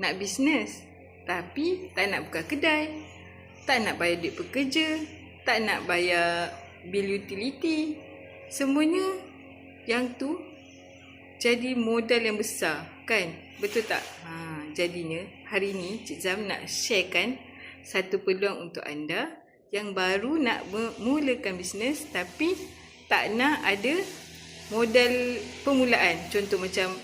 nak bisnes tapi tak nak buka kedai, tak nak bayar duit pekerja, tak nak bayar bil utility. Semuanya yang tu jadi modal yang besar, kan? Betul tak? Jadinya hari ni Cik Zam nak sharekan satu peluang untuk anda yang baru nak memulakan bisnes tapi tak nak ada modal permulaan. Contoh macam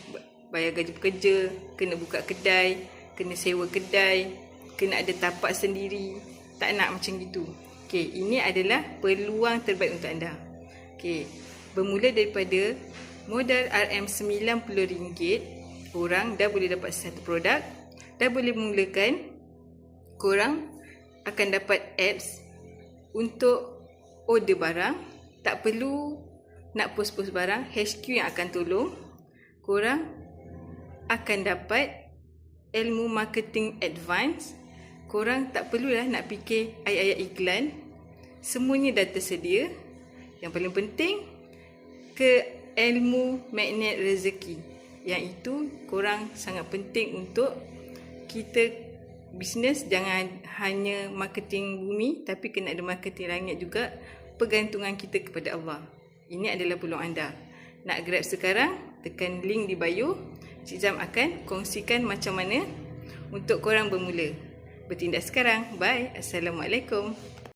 bayar gaji pekerja, kena buka kedai, kena sewa kedai, kena ada tapak sendiri. Tak nak macam gitu. Okey, ini adalah peluang terbaik untuk anda. Okey, bermula daripada modal RM90, korang dah boleh dapat satu produk, dah boleh mulakan. Korang akan dapat apps untuk order barang. Tak perlu nak post-post barang, HQ yang akan tolong. Korang akan dapat ilmu marketing advance. Korang tak perlulah nak fikir ayat-ayat iklan. Semuanya dah tersedia. Yang paling penting, ke ilmu magnet rezeki. Yang itu korang sangat penting untuk kita bisnes. Jangan hanya marketing bumi, tapi kena ada marketing langit juga. Pergantungan kita kepada Allah. Ini adalah peluang anda. Nak grab sekarang, tekan link di bio. Cik Zam akan kongsikan macam mana untuk korang bermula. Bertindak sekarang. Bye. Assalamualaikum.